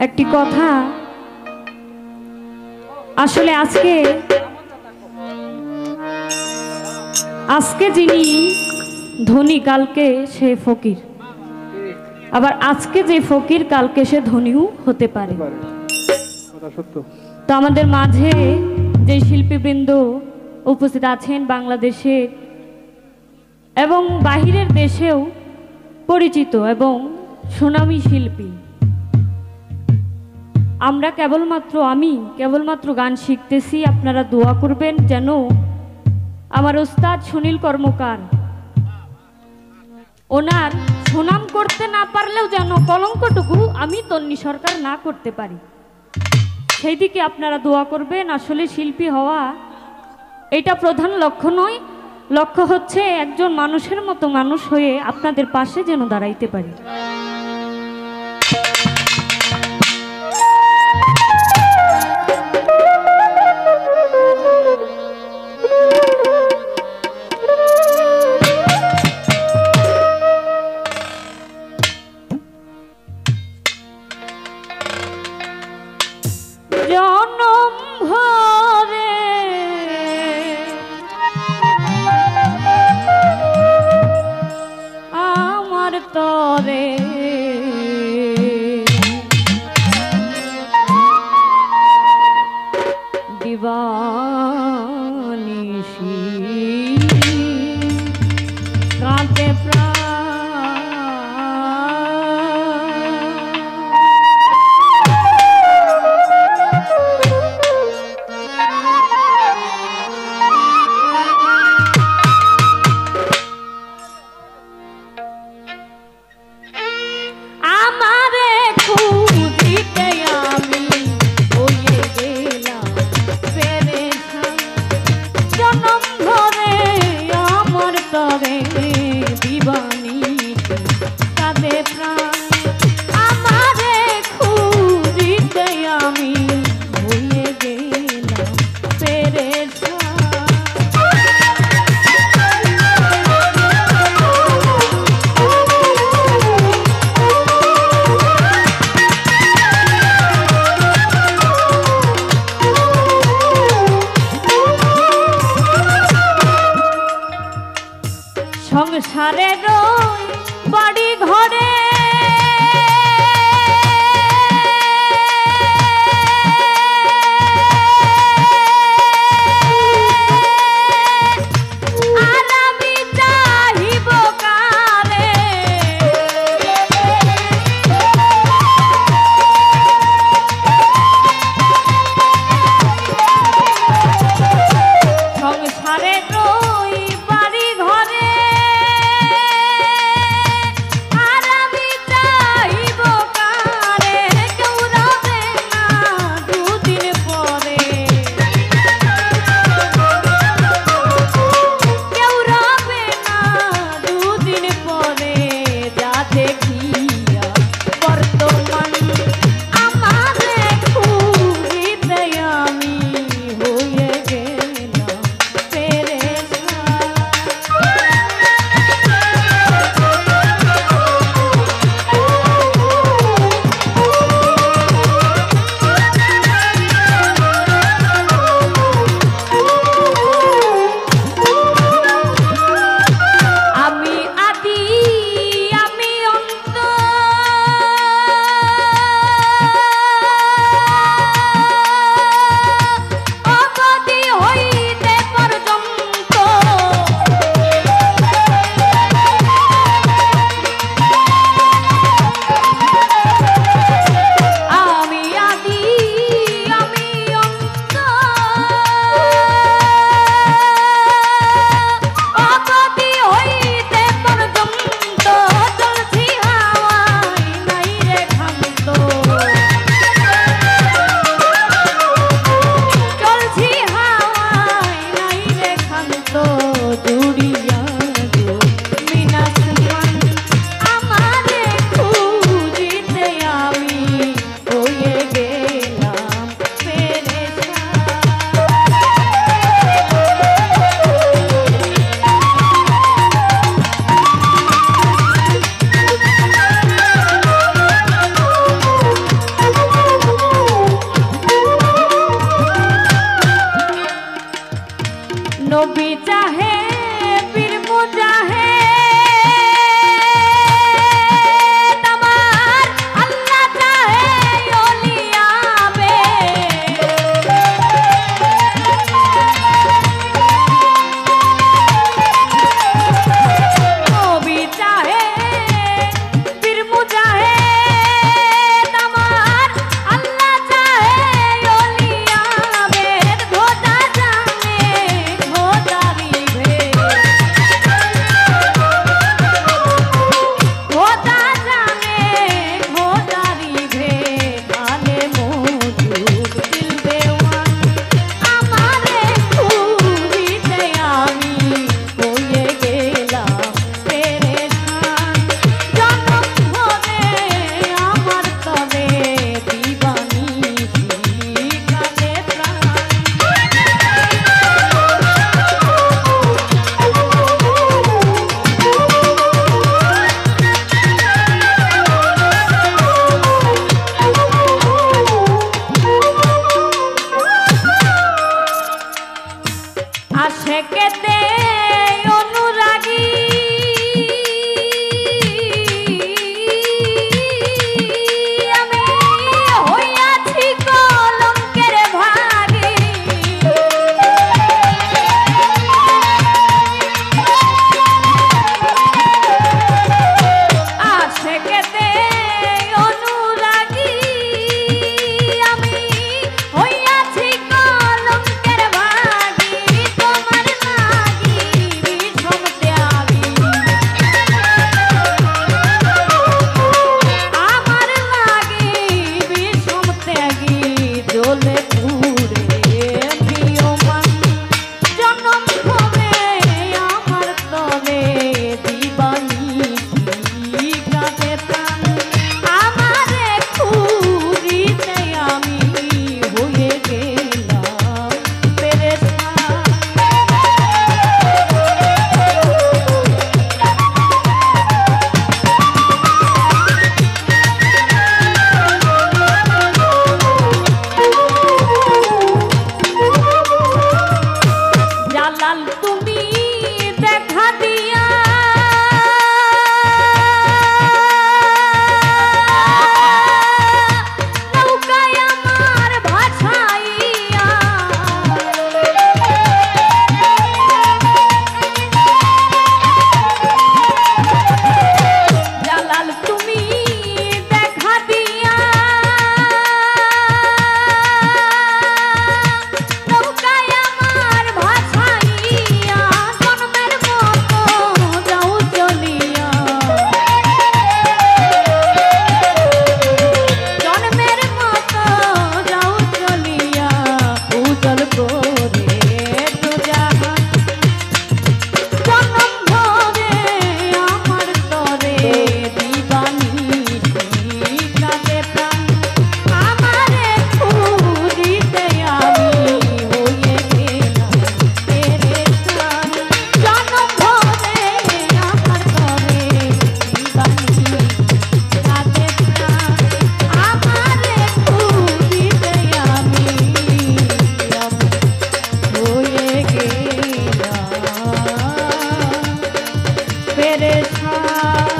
একটি কথা আসলে আজকে যিনি ধনী কালকে সে ফকির, আবার আজকে যে ফকির কালকে সে ধনীও হতে পারে। তো আমাদের মাঝে যে শিল্পীবৃন্দ উপস্থিত আছেন বাংলাদেশের এবং বাহিরের দেশেও পরিচিত এবং সুনামী শিল্পী, আমরা আমি কেবলমাত্র গান শিখতেছি। আপনারা দোয়া করবেন যেন আমার ওস্তাদ সুনীল কর্মকার ওনার সুনাম করতে না পারলেও যেন কলঙ্কটুকু আমি তন্নি সরকার না করতে পারি, সেই দিকে আপনারা দোয়া করবেন। আসলে শিল্পী হওয়া এটা প্রধান লক্ষ্য নয়, লক্ষ্য হচ্ছে একজন মানুষের মতো মানুষ হয়ে আপনাদের পাশে যেন দাঁড়াইতে পারি। জনম ভরে আমার তরে দিবানিশি কাঁদে প্রাণ। সংসারের বাড়ি ঘরে আমি না